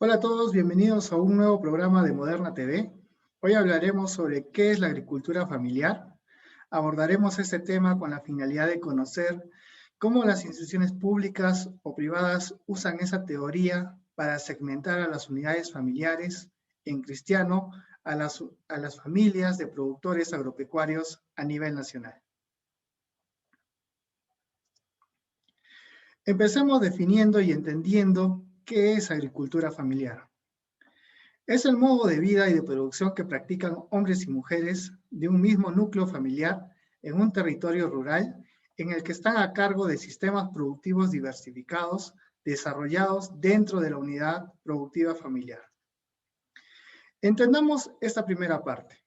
Hola a todos, bienvenidos a un nuevo programa de Moderna TV. Hoy hablaremos sobre qué es la agricultura familiar. Abordaremos este tema con la finalidad de conocer cómo las instituciones públicas o privadas usan esa teoría para segmentar a las unidades familiares, en cristiano, a las familias de productores agropecuarios a nivel nacional. Empecemos definiendo y entendiendo qué es agricultura familiar. Es el modo de vida y de producción que practican hombres y mujeres de un mismo núcleo familiar en un territorio rural en el que están a cargo de sistemas productivos diversificados desarrollados dentro de la unidad productiva familiar. Entendamos esta primera parte.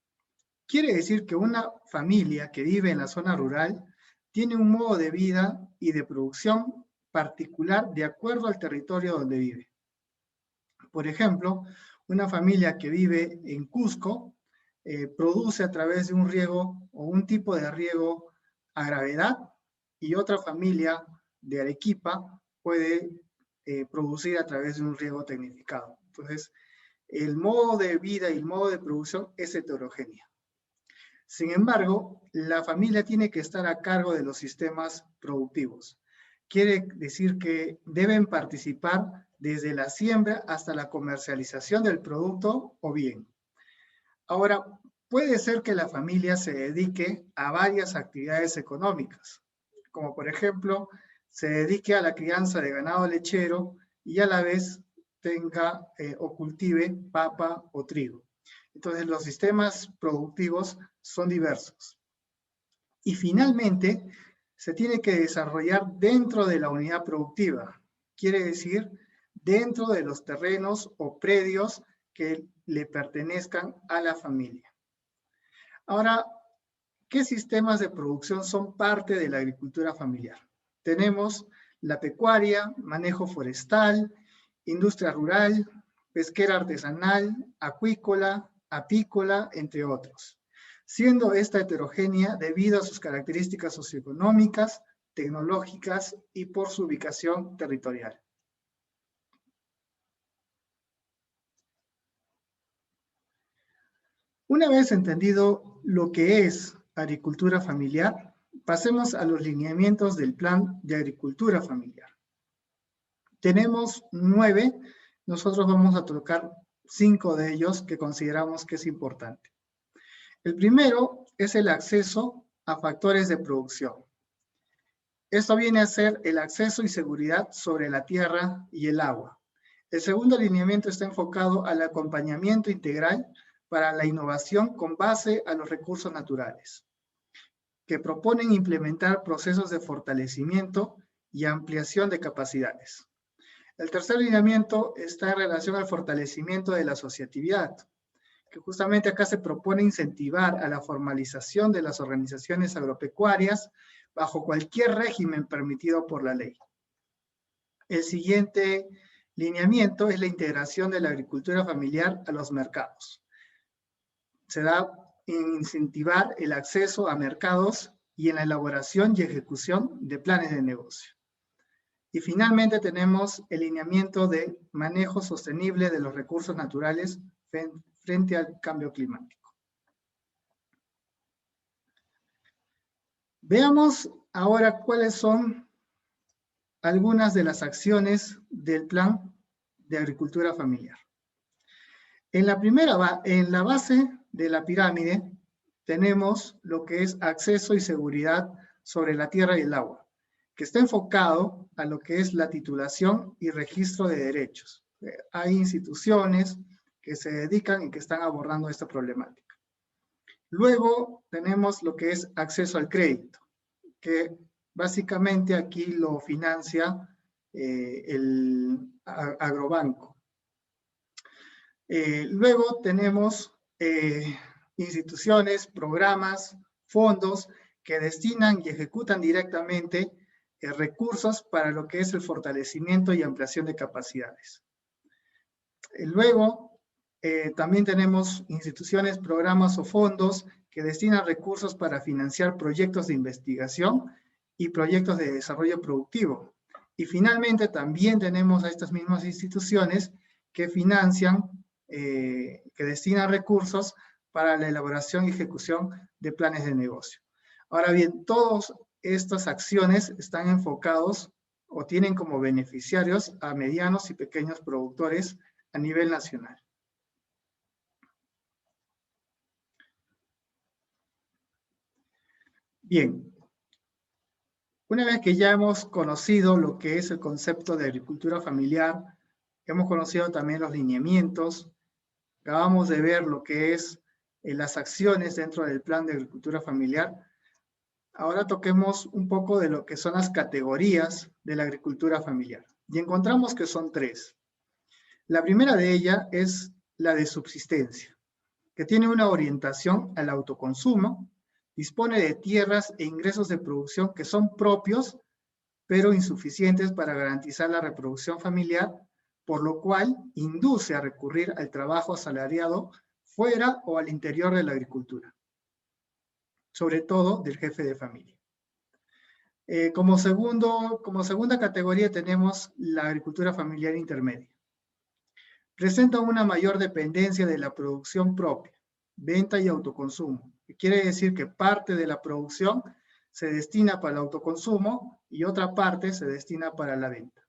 Quiere decir que una familia que vive en la zona rural tiene un modo de vida y de producción particular de acuerdo al territorio donde vive. Por ejemplo, una familia que vive en Cusco produce a través de un riego o un tipo de riego a gravedad, y otra familia de Arequipa puede producir a través de un riego tecnificado. Entonces, el modo de vida y el modo de producción es heterogéneo. Sin embargo, la familia tiene que estar a cargo de los sistemas productivos. Quiere decir que deben participar desde la siembra hasta la comercialización del producto o bien. Ahora, puede ser que la familia se dedique a varias actividades económicas, como por ejemplo, se dedique a la crianza de ganado lechero y a la vez tenga o cultive papa o trigo. Entonces, los sistemas productivos son diversos. Y finalmente, se tiene que desarrollar dentro de la unidad productiva. Quiere decir, dentro de los terrenos o predios que le pertenezcan a la familia. Ahora, ¿qué sistemas de producción son parte de la agricultura familiar? Tenemos la pecuaria, manejo forestal, industria rural, pesquera artesanal, acuícola, apícola, entre otros, siendo esta heterogénea debido a sus características socioeconómicas, tecnológicas y por su ubicación territorial. Una vez entendido lo que es agricultura familiar, pasemos a los lineamientos del Plan de Agricultura Familiar. Tenemos 9, nosotros vamos a tocar 5 de ellos que consideramos que es importante. El primero es el acceso a factores de producción. Esto viene a ser el acceso y seguridad sobre la tierra y el agua. El segundo lineamiento está enfocado al acompañamiento integral para la innovación con base a los recursos naturales, que proponen implementar procesos de fortalecimiento y ampliación de capacidades. El tercer lineamiento está en relación al fortalecimiento de la asociatividad, que justamente acá se propone incentivar a la formalización de las organizaciones agropecuarias bajo cualquier régimen permitido por la ley. El siguiente lineamiento es la integración de la agricultura familiar a los mercados. Se da en incentivar el acceso a mercados y en la elaboración y ejecución de planes de negocio. Y finalmente tenemos el lineamiento de manejo sostenible de los recursos naturales frente al cambio climático. Veamos ahora cuáles son algunas de las acciones del Plan de Agricultura Familiar. En la base de la pirámide tenemos lo que es acceso y seguridad sobre la tierra y el agua, que está enfocado a lo que es la titulación y registro de derechos. Hay instituciones que se dedican y que están abordando esta problemática. Luego tenemos lo que es acceso al crédito, que básicamente aquí lo financia el agrobanco. Luego tenemos instituciones, programas, fondos que destinan y ejecutan directamente recursos para lo que es el fortalecimiento y ampliación de capacidades. Luego, también tenemos instituciones, programas o fondos que destinan recursos para financiar proyectos de investigación y proyectos de desarrollo productivo. Y finalmente también tenemos a estas mismas instituciones que financian, que destinan recursos para la elaboración y ejecución de planes de negocio. Ahora bien, todas estas acciones están enfocados o tienen como beneficiarios a medianos y pequeños productores a nivel nacional. Bien, una vez que ya hemos conocido lo que es el concepto de agricultura familiar, hemos conocido también los lineamientos, acabamos de ver lo que es las acciones dentro del plan de agricultura familiar. Ahora toquemos un poco de lo que son las categorías de la agricultura familiar. Y encontramos que son tres. La primera de ellas es la de subsistencia, que tiene una orientación al autoconsumo, dispone de tierras e ingresos de producción que son propios, pero insuficientes para garantizar la reproducción familiar, por lo cual induce a recurrir al trabajo asalariado fuera o al interior de la agricultura, sobre todo del jefe de familia. Como segunda categoría tenemos la agricultura familiar intermedia. Presenta una mayor dependencia de la producción propia, venta y autoconsumo. Quiere decir que parte de la producción se destina para el autoconsumo y otra parte se destina para la venta.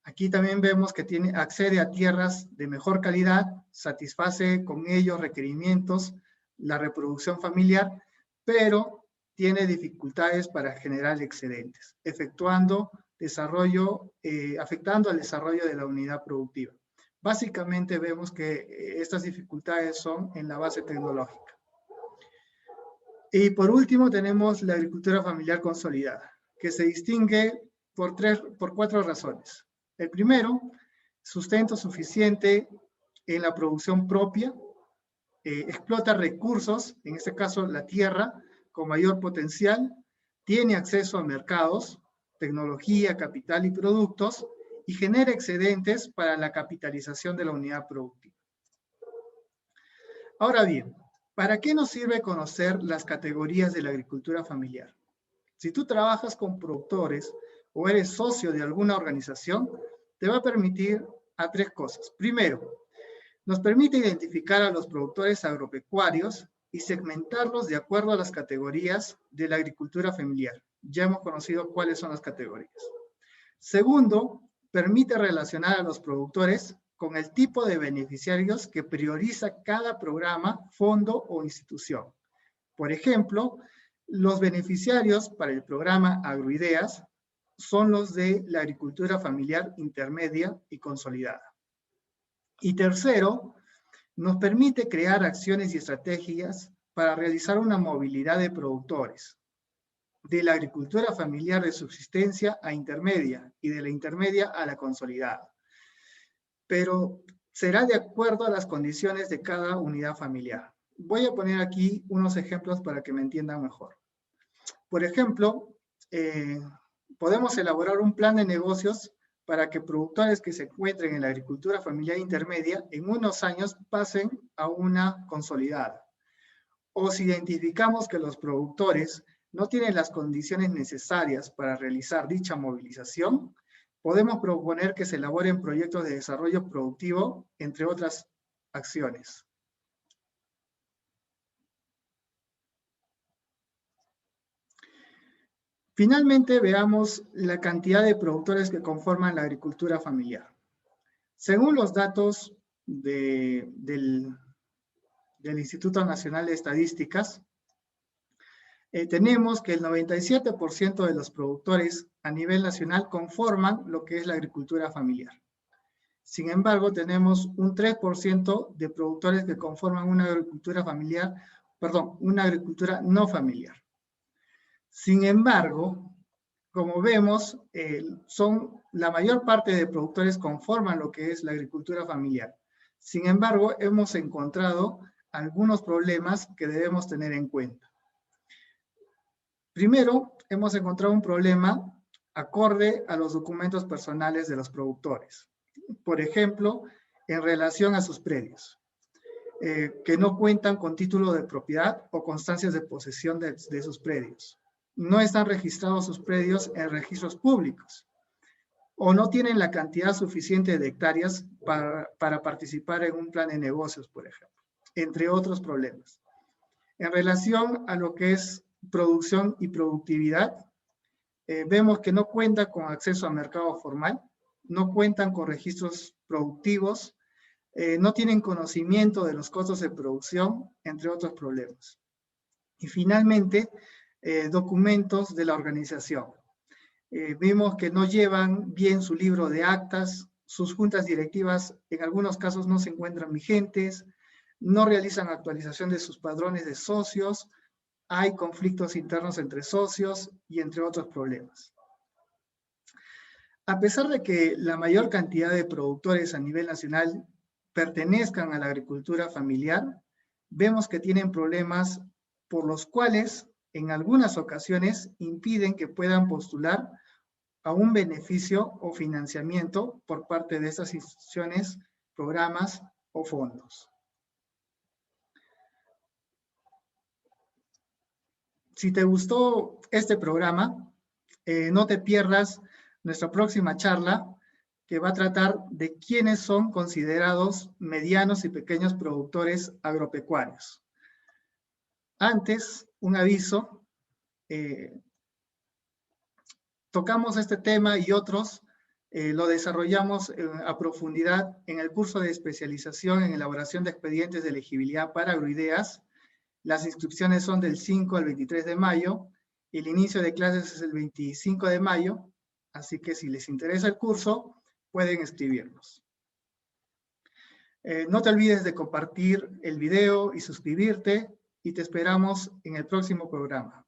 Aquí también vemos que accede a tierras de mejor calidad, satisface con ellos requerimientos, la reproducción familiar, pero tiene dificultades para generar excedentes, afectando al desarrollo de la unidad productiva. Básicamente vemos que estas dificultades son en la base tecnológica. Y por último tenemos la agricultura familiar consolidada, que se distingue por cuatro razones. El primero, sustento suficiente en la producción propia, explota recursos, en este caso la tierra, con mayor potencial, tiene acceso a mercados, tecnología, capital y productos, y genera excedentes para la capitalización de la unidad productiva. Ahora bien, ¿para qué nos sirve conocer las categorías de la agricultura familiar? Si tú trabajas con productores o eres socio de alguna organización, te va a permitir a tres cosas. Primero, nos permite identificar a los productores agropecuarios y segmentarlos de acuerdo a las categorías de la agricultura familiar. Ya hemos conocido cuáles son las categorías. Segundo, permite relacionar a los productores con el tipo de beneficiarios que prioriza cada programa, fondo o institución. Por ejemplo, los beneficiarios para el programa Agroideas son los de la agricultura familiar intermedia y consolidada. Y tercero, nos permite crear acciones y estrategias para realizar una movilidad de productores, de la agricultura familiar de subsistencia a intermedia y de la intermedia a la consolidada. Pero será de acuerdo a las condiciones de cada unidad familiar. Voy a poner aquí unos ejemplos para que me entiendan mejor. Por ejemplo, podemos elaborar un plan de negocios para que productores que se encuentren en la agricultura familiar intermedia en unos años pasen a una consolidada. O si identificamos que los productores no tienen las condiciones necesarias para realizar dicha movilización, podemos proponer que se elaboren proyectos de desarrollo productivo, entre otras acciones. Finalmente, veamos la cantidad de productores que conforman la agricultura familiar. Según los datos del Instituto Nacional de Estadísticas, tenemos que el 97% de los productores a nivel nacional conforman lo que es la agricultura familiar. Sin embargo, tenemos un 3% de productores que conforman una agricultura familiar, perdón, una agricultura no familiar. Sin embargo, como vemos, la mayor parte de productores conforman lo que es la agricultura familiar. Sin embargo, hemos encontrado algunos problemas que debemos tener en cuenta. Primero, hemos encontrado un problema acorde a los documentos personales de los productores. Por ejemplo, en relación a sus predios, que no cuentan con título de propiedad o constancias de posesión de sus predios. No están registrados sus predios en registros públicos. o no tienen la cantidad suficiente de hectáreas para participar en un plan de negocios, por ejemplo, entre otros problemas. En relación a lo que es producción y productividad, vemos que no cuentan con acceso a mercado formal, no cuentan con registros productivos, no tienen conocimiento de los costos de producción, entre otros problemas. Y finalmente, documentos de la organización. Vemos que no llevan bien su libro de actas, sus juntas directivas en algunos casos no se encuentran vigentes, no realizan actualización de sus padrones de socios, hay conflictos internos entre socios y entre otros problemas. A pesar de que la mayor cantidad de productores a nivel nacional pertenezcan a la agricultura familiar, vemos que tienen problemas por los cuales en algunas ocasiones impiden que puedan postular a un beneficio o financiamiento por parte de estas instituciones, programas o fondos. Si te gustó este programa, no te pierdas nuestra próxima charla que va a tratar de quiénes son considerados medianos y pequeños productores agropecuarios. Antes, un aviso, tocamos este tema y otros, lo desarrollamos a profundidad en el curso de especialización en elaboración de expedientes de elegibilidad para agroideas. Las inscripciones son del 5 al 23 de mayo, y el inicio de clases es el 25 de mayo, así que si les interesa el curso, pueden escribirnos. No te olvides de compartir el video y suscribirte, y te esperamos en el próximo programa.